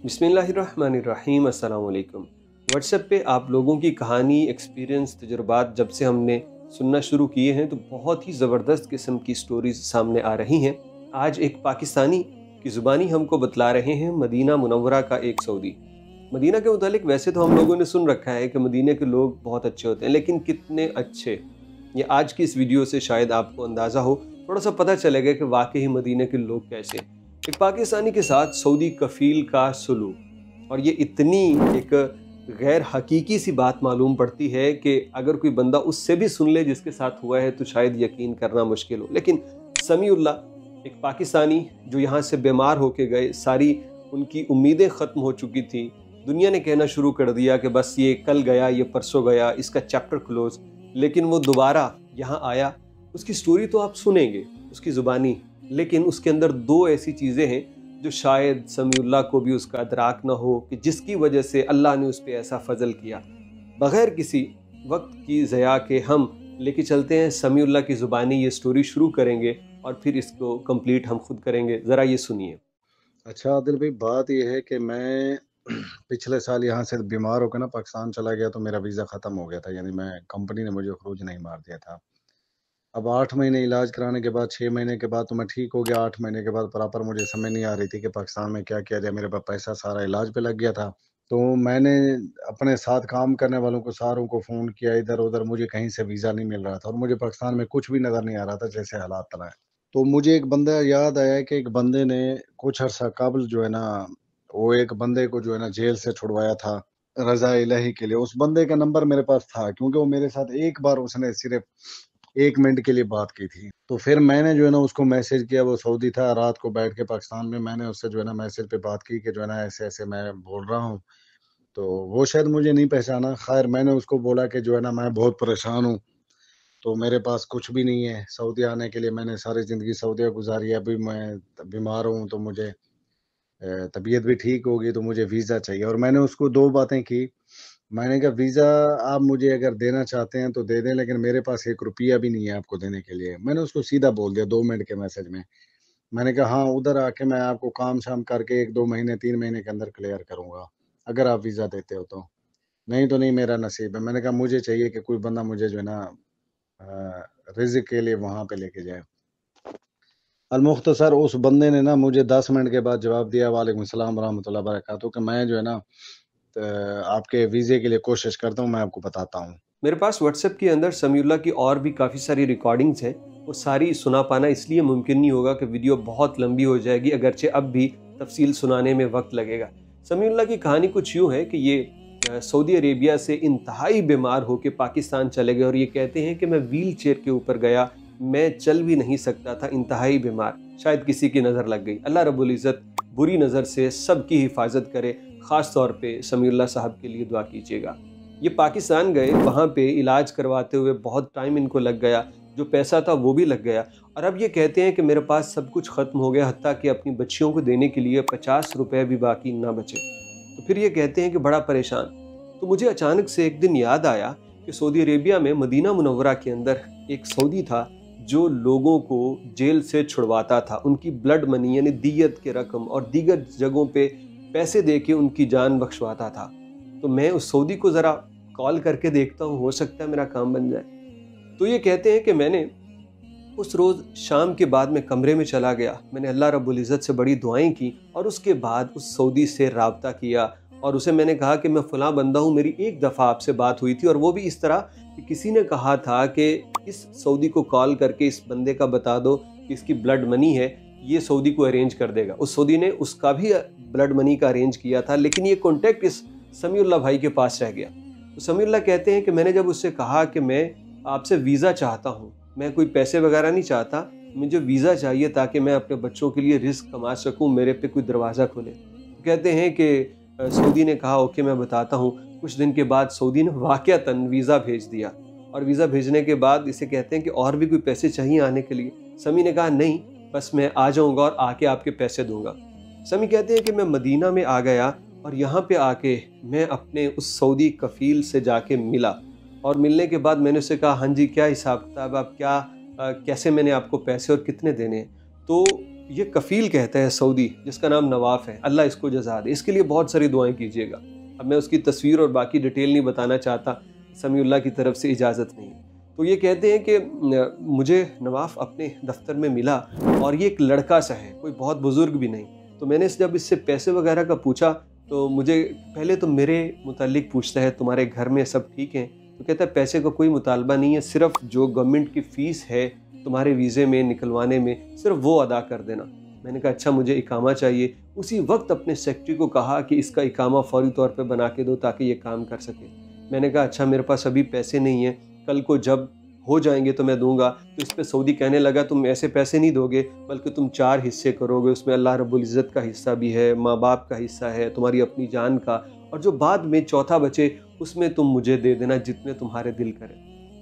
बिस्मिल्लाहिर्रहमानिर्रहीम। अस्सलाम वालेकुम। व्हाट्सएप पे आप लोगों की कहानी, एक्सपीरियंस, तजुर्बात जब से हमने सुनना शुरू किए हैं तो बहुत ही ज़बरदस्त किस्म की स्टोरीज़ सामने आ रही हैं। आज एक पाकिस्तानी की ज़ुबानी हमको बतला रहे हैं मदीना मुनव्वरा का एक सऊदी। मदीना के मुतालिक वैसे तो हम लोगों ने सुन रखा है कि मदीने के लोग बहुत अच्छे होते हैं, लेकिन कितने अच्छे, ये आज की इस वीडियो से शायद आपको अंदाज़ा हो, थोड़ा सा पता चलेगा कि वाकई मदीने के लोग कैसे। एक पाकिस्तानी के साथ सऊदी कफ़ील का सलूक, और ये इतनी एक गैर हकीकी सी बात मालूम पड़ती है कि अगर कोई बंदा उससे भी सुन ले जिसके साथ हुआ है तो शायद यकीन करना मुश्किल हो। लेकिन समीउल्लाह एक पाकिस्तानी जो यहाँ से बीमार होके गए, सारी उनकी उम्मीदें ख़त्म हो चुकी थी, दुनिया ने कहना शुरू कर दिया कि बस ये कल गया, ये परसों गया, इसका चैप्टर क्लोज, लेकिन वो दोबारा यहाँ आया। उसकी स्टोरी तो आप सुनेंगे, उसकी ज़ुबानी, लेकिन उसके अंदर दो ऐसी चीज़ें हैं जो शायद समीउल्लाह को भी उसका अदराक ना हो कि जिसकी वजह से अल्लाह ने उस पर ऐसा फजल किया। बग़ैर किसी वक्त की ज़या के हम लेके चलते हैं समीउल्लाह की ज़ुबानी, ये स्टोरी शुरू करेंगे और फिर इसको कंप्लीट हम खुद करेंगे। ज़रा ये सुनिए। अच्छा आदिल भाई, बात यह है कि मैं पिछले साल यहाँ से बीमार होकर ना पाकिस्तान चला गया तो मेरा वीज़ा ख़त्म हो गया था, यानी मैं कंपनी ने मुझे खरूज नहीं मार दिया था। अब 8 महीने इलाज कराने के बाद 6 महीने के बाद तो मैं ठीक हो गया। 8 महीने के बाद प्रॉपर मुझे समझ नहीं आ रही थी कि पाकिस्तान में क्या किया जाए। मेरे पास पैसा सारा इलाज पे लग गया था। तो मैंने अपने साथ काम करने वालों को सारों को फ़ोन किया इधर-उधर, मुझे कहीं से वीज़ा नहीं मिल रहा था और मुझे पाकिस्तान में कुछ भी नज़र नहीं आ रहा था जैसे हालात तबाह हैं। तो मुझे एक बंदा याद आया कि एक बंदे ने कुछ अर्सा कबल जो है ना, वो एक बंदे को जो है ना जेल से छुड़वाया था रज़ा इलाही के लिए। उस बंदे का नंबर मेरे पास था क्योंकि वो मेरे साथ एक बार उसने सिर्फ 1 मिनट के लिए बात की थी। तो फिर मैंने जो है ना उसको मैसेज किया, वो सऊदी था, रात को बैठ के पाकिस्तान में मैंने उससे जो है ना मैसेज पे बात की कि जो है ना ऐसे-ऐसे मैं बोल रहा हूँ। तो वो शायद मुझे नहीं पहचाना। ख़ैर मैंने उसको बोला कि जो है ना मैं बहुत परेशान हूँ, तो मेरे पास कुछ भी नहीं है। सऊदी आने के लिए मैंने सारी ज़िंदगी सऊदीया गुज़ारी है, अभी मैं बीमार हूँ तो मुझे तबीयत भी ठीक होगी तो मुझे वीज़ा चाहिए। और मैंने उसको 2 बातें की। मैंने कहा वीज़ा आप मुझे अगर देना चाहते हैं तो दे दें, लेकिन मेरे पास 1 रुपया भी नहीं है आपको देने के लिए। मैंने उसको सीधा बोल दिया 2 मिनट के मैसेज में। मैंने कहा हाँ, उधर आके मैं आपको काम-शाम करके 1-2 महीने 3 महीने के अंदर क्लियर करूँगा, अगर आप वीज़ा देते हो तो। नहीं तो नहीं, मेरा नसीब है। मैंने कहा मुझे चाहिए कि कोई बंदा मुझे जो है ना रिज़्क के लिए वहाँ पे लेके जाए। अलमुख्तसर उस बंदे ने ना मुझे 10 मिनट के बाद जवाब दिया, वालेकुम सलाम व रहमतुल्लाहि व बरकातहू, कि मैं जो है ना आपके वीज़े के लिए कोशिश करता हूँ, मैं आपको बताता हूँ। मेरे पास व्हाट्सएप के अंदर समीउल्लाह की और भी काफ़ी सारी रिकॉर्डिंग्स हैं, वो सारी सुना पाना इसलिए मुमकिन नहीं होगा कि वीडियो बहुत लंबी हो जाएगी, अगरचे अब भी तफसील सुनाने में वक्त लगेगा। समीउल्लाह की कहानी कुछ यूँ है कि ये सऊदी अरेबिया से इंतहाई बीमार होकर पाकिस्तान चले गए और ये कहते हैं कि मैं व्हील चेयर के ऊपर गया, मैं चल भी नहीं सकता था, इंतहाई बीमार। शायद किसी की नज़र लग गई। अल्लाह रब्बुल इज़्ज़त बुरी नज़र से सबकी हिफाजत करे। ख़ास तौर पे समीउल्लाह साहब के लिए दुआ कीजिएगा। ये पाकिस्तान गए, वहाँ पे इलाज करवाते हुए बहुत टाइम इनको लग गया, जो पैसा था वो भी लग गया, और अब ये कहते हैं कि मेरे पास सब कुछ ख़त्म हो गया, हत्ता कि अपनी बच्चियों को देने के लिए 50 रुपए भी बाकी ना बचे। तो फिर ये कहते हैं कि बड़ा परेशान। तो मुझे अचानक से एक दिन याद आया कि सऊदी अरेबिया में मदीना मुनव्वरा के अंदर एक सऊदी था जो लोगों को जेल से छुड़वाता था, उनकी ब्लड मनी यानी दियत के रकम और दीगर जगहों पे पैसे दे के उनकी जान बख्शवाता था। तो मैं उस सऊदी को ज़रा कॉल करके देखता हूँ, हो सकता है मेरा काम बन जाए। तो ये कहते हैं कि मैंने उस रोज़ शाम के बाद मैं कमरे में चला गया, मैंने अल्लाह रब्बुल इज़्ज़त से बड़ी दुआएं की और उसके बाद उस सऊदी से राब्ता किया और उसे मैंने कहा कि मैं फ़लाँ बंदा हूँ, मेरी एक दफ़ा आपसे बात हुई थी, और वो भी इस तरह कि किसी ने कहा था कि इस सऊदी को कॉल करके इस बंदे का बता दो कि इसकी ब्लड मनी है, ये सऊदी को अरेंज कर देगा। उस सऊदी ने उसका भी ब्लड मनी का अरेंज किया था, लेकिन ये कॉन्टैक्ट इस समीउल्लाह भाई के पास रह गया। तो समीउल्लाह कहते हैं कि मैंने जब उससे कहा कि मैं आपसे वीज़ा चाहता हूँ, मैं कोई पैसे वगैरह नहीं चाहता, मुझे वीज़ा चाहिए ताकि मैं अपने बच्चों के लिए रिस्क कमा सकूँ, मेरे पे कोई दरवाज़ा खोले। तो कहते हैं कि सऊदी ने कहा ओके मैं बताता हूँ। कुछ दिन के बाद सऊदी ने वाक़अतन वीज़ा भेज दिया, और वीज़ा भेजने के बाद इसे कहते हैं कि और भी कोई पैसे चाहिए आने के लिए। समी ने कहा नहीं, बस मैं आ जाऊँगा और आके आपके पैसे दूँगा। समी कहते हैं कि मैं मदीना में आ गया और यहाँ पे आके मैं अपने उस सऊदी कफ़ील से जाके मिला, और मिलने के बाद मैंने उससे कहा हाँ जी क्या हिसाब किताब, आप क्या कैसे मैंने आपको पैसे और कितने देने हैं। तो یہ کفیل کہتا ہے سعودی جس کا نام نواف ہے، اللہ اس کو جزا دے، اس کے لیے بہت ساری دعائیں کیجیے گا۔ اب میں اس کی تصویر اور باقی ڈیٹیل نہیں بتانا چاہتا، سمیع اللہ کی طرف سے اجازت نہیں۔ تو یہ کہتے ہیں کہ مجھے نواف اپنے دفتر میں ملا اور یہ ایک لڑکا سا ہے، کوئی بہت بزرگ بھی نہیں۔ تو میں نے جب اس سے پیسے وغیرہ کا پوچھا تو مجھے پہلے تو میرے متعلق پوچھتا ہے تمہارے گھر میں سب ٹھیک ہیں؟ تو کہتا ہے پیسے کا کوئی مطالبہ نہیں ہے، صرف جو گورنمنٹ کی فیس ہے تمہارے ویزے میں نکلوانے میں صرف وہ ادا کر دینا۔ میں نے کہا اچھا مجھے اقامہ چاہیے۔ اسی وقت اپنے سیکرٹری کو کہا کہ اس کا اقامہ فوری طور پہ بنا کے دو تاکہ یہ کام کر سکے۔ میں نے کہا اچھا میرے پاس ابھی پیسے نہیں ہیں، کل کو جب ہو جائیں گے تو میں دوں گا۔ تو اس پہ سعودی کہنے لگا تم ایسے پیسے نہیں دو گے بلکہ تم 4 حصے کرو گے، اس میں اللہ رب العزت کا حصہ بھی ہے، ماں باپ کا حصہ ہے، تمہاری اپنی جان کا، اور جو بعد میں چوتھا بچے اس میں تم مجھے دے دینا جتنے تمہارے دل کرے۔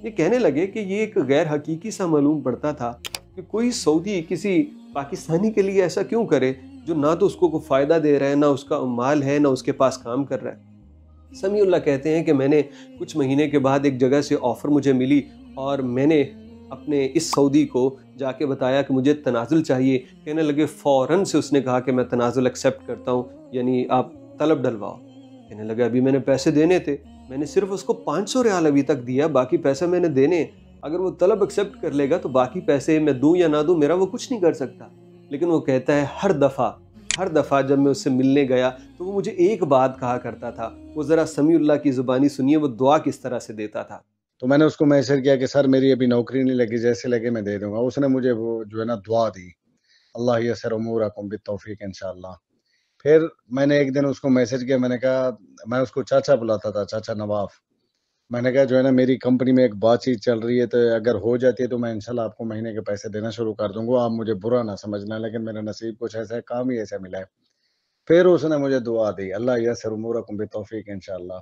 یہ کہنے لگے کہ یہ ایک غیر حقیقی سا معلوم پڑتا تھا کہ کوئی سعودی کسی پاکستانی کے لیے ایسا کیوں کرے جو نہ تو اس کو کوئی فائدہ دے رہا ہے، نہ اس کا مال ہے، نہ اس کے پاس کام کر رہا ہے۔ سمیع اللہ کہتے ہیں کہ میں نے کچھ مہینے کے بعد ایک جگہ سے آفر مجھے ملی اور میں نے اپنے اس سعودی کو جا کے بتایا کہ مجھے تنازل چاہیے۔ کہنے لگے فوراً سے اس نے کہا کہ میں تنازل ایکسیپٹ کرتا ہوں، یعنی آپ طلب ڈلواؤ۔ کہنے لگا ابھی میں نے پیسے دینے تھے، میں نے صرف اس کو 500 ریال ابھی تک دیا، باقی پیسے میں نے دینے، اگر وہ طلب ایکسیپٹ کر لے گا تو باقی پیسے میں دوں یا نہ دوں میرا وہ کچھ نہیں کر سکتا۔ لیکن وہ کہتا ہے ہر دفعہ جب میں اس سے ملنے گیا تو وہ مجھے ایک بات کہا کرتا تھا، وہ ذرا سمیع اللہ کی زبانی سنیے وہ دعا کس طرح سے دیتا تھا۔ تو میں نے اس کو میسج کیا کہ سر میری ابھی نوکری نہیں لگی، جیسے لگے میں دے دوں گا۔ اس نے مجھے وہ جو ہے نا دعا دی، اللہ یسر امورکم بالتوفیق انشاءاللہ۔ پھر میں نے ایک دن اس کو میسج کیا، میں نے کہا، میں اس کو چاچا بلاتا تھا، چاچا نواف۔ میں نے کہا جو ہے نا میری کمپنی میں ایک بات چیت چل رہی ہے، تو اگر ہو جاتی ہے تو میں انشاءاللہ آپ کو مہینے کے پیسے دینا شروع کر دوں گا، آپ مجھے برا نہ سمجھنا، لیکن میرا نصیب کچھ ایسا ہے، کام ہی ایسا ملا ہے۔ پھر اس نے مجھے دعا دی، اللہ یسر امورکم بالتوفیق انشاءاللہ۔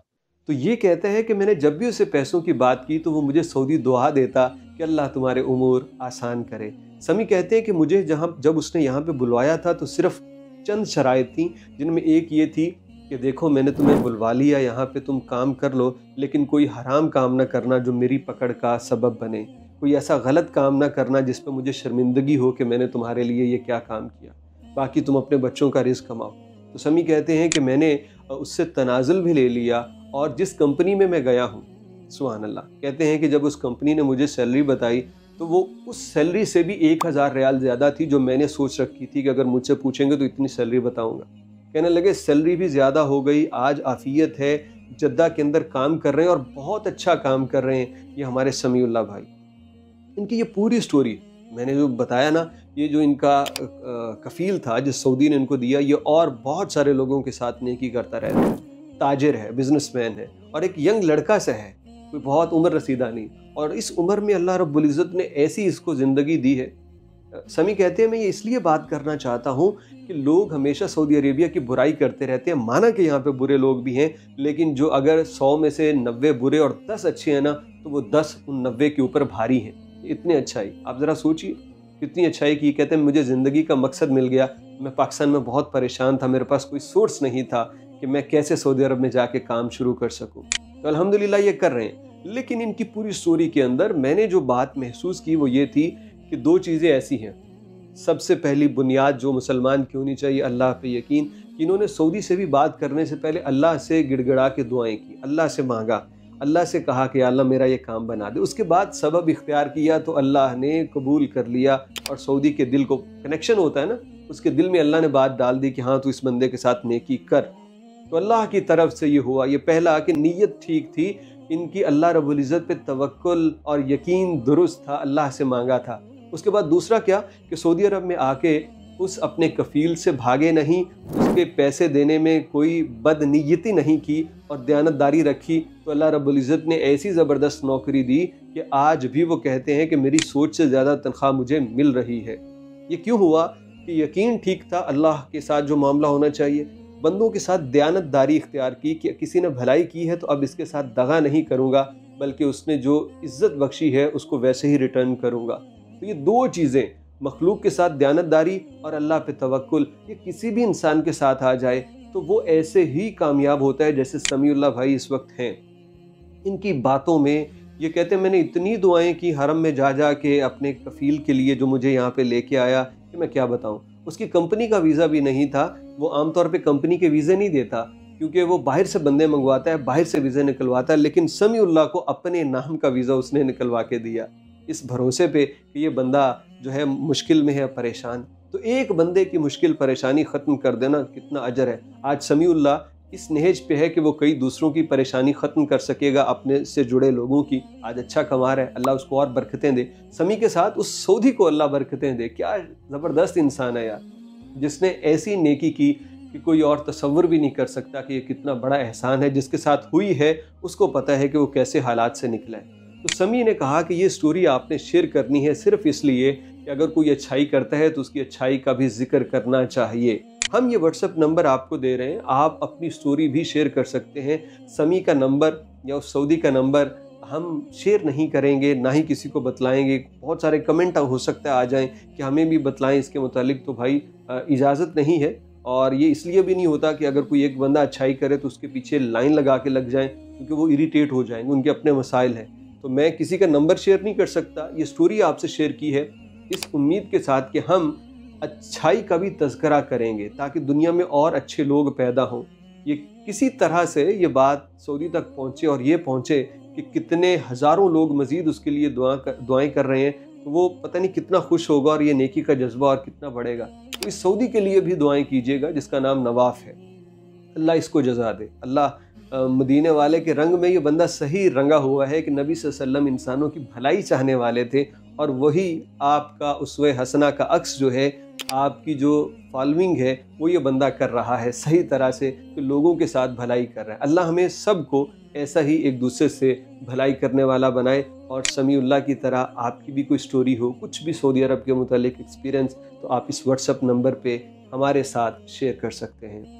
تو یہ کہتا ہے کہ میں نے جب بھی اسے پیسوں کی بات کی تو وہ مجھے سعودی دعا دیتا کہ اللہ تمہارے امور آسان کرے۔ سمیع کہتے ہیں کہ مجھے جب اس نے یہاں پہ بلوایا تھا تو صرف چند شرائط تھیں، جن میں ایک یہ تھی کہ دیکھو میں نے تمہیں بلوا لیا یہاں پہ، تم کام کر لو لیکن کوئی حرام کام نہ کرنا جو میری پکڑ کا سبب بنے، کوئی ایسا غلط کام نہ کرنا جس پہ مجھے شرمندگی ہو کہ میں نے تمہارے لیے یہ کیا کام کیا، باقی تم اپنے بچوں کا رزق کماؤ۔ تو سمیع کہتے ہیں کہ میں نے اس سے تنازل بھی لے لیا، اور جس کمپنی میں گیا ہوں، سبحان اللہ، کہتے ہیں کہ جب اس کمپنی نے مجھے سیلری بتائی تو وہ اس سیلری سے بھی 1000 ریال زیادہ تھی جو میں نے سوچ رکھی تھی کہ اگر مجھ سے پوچھیں گے تو اتنی سیلری بتاؤں گا۔ کہنے لگے سیلری بھی زیادہ ہو گئی، آج عافیت ہے، جدہ کے اندر کام کر رہے ہیں اور بہت اچھا کام کر رہے ہیں یہ ہمارے سمیع اللہ بھائی۔ ان کی یہ پوری سٹوری میں نے جو بتایا نا، یہ جو ان کا کفیل تھا جس سعودی نے ان کو دیا، یہ اور بہت سارے لوگوں کے ساتھ نیکی کرتا رہتا ہے، تاجر ہے، بزنس مین ہے، اور ایک ینگ لڑکا سا ہے، کوئی بہت عمر رسیدہ نہیں، اور اس عمر میں اللہ رب العزت نے ایسی اس کو زندگی دی ہے۔ سمیع کہتے ہیں میں یہ اس لیے بات کرنا چاہتا ہوں کہ لوگ ہمیشہ سعودی عربیہ کی برائی کرتے رہتے ہیں، مانا کہ یہاں پہ برے لوگ بھی ہیں، لیکن جو اگر 100 میں سے 90 برے اور 10 اچھے ہیں نا تو وہ 10 ان 90 کے اوپر بھاری ہیں۔ اتنے اچھائی آپ ذرا سوچیے کتنی اچھائی کی۔ کہتے ہیں مجھے زندگی کا مقصد مل گیا، میں پاکستان میں بہت پریشان تھا، میرے پاس کوئی سورس نہیں تھا کہ میں کیسے سعودی عرب میں جا کے کام شروع کر سکوں، تو الحمدللہ یہ کر رہے ہیں۔ لیکن ان کی پوری سٹوری کے اندر میں نے جو بات محسوس کی وہ یہ تھی کہ 2 چیزیں ایسی ہیں۔ سب سے پہلی بنیاد جو مسلمان کی ہونی چاہیے، اللہ پہ یقین، کہ انہوں نے سعودی سے بھی بات کرنے سے پہلے اللہ سے گڑ گڑا کے دعائیں کی، اللہ سے مانگا، اللہ سے کہا کہ اللہ میرا یہ کام بنا دے، اس کے بعد سبب اختیار کیا تو اللہ نے قبول کر لیا، اور سعودی کے دل کو کنیکشن ہوتا ہے نا، اس کے دل میں اللہ نے بات ڈال دی کہ ہاں تو اس بندے کے ساتھ نیکی کر، تو اللہ کی طرف سے یہ ہوا۔ یہ پہلا کہ نیت ٹھیک تھی ان کی، اللہ رب العزت پہ توکل اور یقین درست تھا، اللہ سے مانگا تھا۔ اس کے بعد دوسرا کیا کہ سعودی عرب میں آ کے اس اپنے کفیل سے بھاگے نہیں، اس کے پیسے دینے میں کوئی بد نیتی نہیں کی اور دیانتداری رکھی، تو اللہ رب العزت نے ایسی زبردست نوکری دی کہ آج بھی وہ کہتے ہیں کہ میری سوچ سے زیادہ تنخواہ مجھے مل رہی ہے۔ یہ کیوں ہوا کہ یقین ٹھیک تھا، اللہ کے ساتھ جو معاملہ ہونا چاہیے، بندوں کے ساتھ دیانتداری اختیار کی کہ کسی نے بھلائی کی ہے تو اب اس کے ساتھ دغا نہیں کروں گا، بلکہ اس نے جو عزت بخشی ہے اس کو ویسے ہی ریٹرن کروں گا۔ تو یہ 2 چیزیں، مخلوق کے ساتھ دیانتداری اور اللہ پہ توکل، یہ کسی بھی انسان کے ساتھ آ جائے تو وہ ایسے ہی کامیاب ہوتا ہے جیسے سمیع اللہ بھائی اس وقت ہیں۔ ان کی باتوں میں یہ کہتے ہیں میں نے اتنی دعائیں کی حرم میں جا جا کے اپنے کفیل کے لیے جو مجھے یہاں پہ لے کے آیا کہ میں کیا بتاؤں، اس की कंपनी का वीज़ा भी नहीं था। वो आमतौर पे कंपनी के वीज़े नहीं देता, क्योंकि वो बाहर से बंदे मंगवाता है, बाहर से वीज़े निकलवाता है, लेकिन समीउल्लाह को अपने नाम का वीज़ा उसने निकलवा के दिया, इस भरोसे पे कि ये बंदा जो है मुश्किल में है, परेशान। तो एक बंदे की मुश्किल परेशानी ख़त्म कर देना कितना अजर है। आज समीउल्लाह इस नहेज पे है कि वो कई दूसरों की परेशानी ख़त्म कर सकेगा, अपने से जुड़े लोगों की। आज अच्छा कमा रहा है, अल्लाह उसको और बरकतें दे। समी के साथ उस सऊदी को अल्लाह बरकतें दे। क्या ज़बरदस्त इंसान है यार, जिसने ऐसी नेकी की कि कोई और तसव्वुर भी नहीं कर सकता कि ये कितना बड़ा एहसान है। जिसके साथ हुई है उसको पता है कि वो कैसे हालात से निकला है। तो समी ने कहा कि ये स्टोरी आपने शेयर करनी है सिर्फ इसलिए कि अगर कोई अच्छाई करता है तो उसकी अच्छाई का भी जिक्र करना चाहिए। हम ये व्हाट्सएप नंबर आपको दे रहे हैं, आप अपनी स्टोरी भी शेयर कर सकते हैं। समी का नंबर या उस सऊदी का नंबर हम शेयर नहीं करेंगे, ना ही किसी को बतलाएंगे। बहुत सारे कमेंट हो सकता है आ जाएं कि हमें भी बतलाएं इसके मुतालिक, तो भाई इजाज़त नहीं है। और ये इसलिए भी नहीं होता कि अगर कोई एक बंदा अच्छाई करे तो उसके पीछे लाइन लगा के लग जाएं, क्योंकि वो इरिटेट हो जाएंगे, उनके अपने मसाइल हैं। तो मैं किसी का नंबर शेयर नहीं कर सकता, ये स्टोरी आपसे शेयर की है इस उम्मीद के साथ कि हम अच्छाई का भी तज़किरा करेंगे ताकि दुनिया में और अच्छे लोग पैदा हों। ये किसी तरह से ये बात सऊदी तक पहुँचे और ये पहुँचे कि कितने हज़ारों लोग मज़ीद उसके लिए दुआएं कर रहे हैं, तो वो पता नहीं कितना खुश होगा और ये नेकी का जज्बा और कितना बढ़ेगा। तो इस सऊदी के लिए भी दुआएं कीजिएगा जिसका नाम नवाफ है। अल्लाह इसको जज़ा दे। अल्लाह मदीने वाले के रंग में ये बंदा सही रंगा हुआ है कि नबी सल्लल्लाहु अलैहि वसल्लम इंसानों की भलाई चाहने वाले थे, और वही आपका उसवे हसना का अक्स जो है, आपकी जो फॉलोइंग है वो ये बंदा कर रहा है सही तरह से, कि लोगों के साथ भलाई कर रहा है। अल्लाह हमें सबको ऐसा ही एक दूसरे से भलाई करने वाला बनाए। और समीउल्लाह की तरह आपकी भी कोई स्टोरी हो, कुछ भी सऊदी अरब के मुतालिक एक्सपीरियंस, तो आप इस व्हाट्सएप नंबर पे हमारे साथ शेयर कर सकते हैं।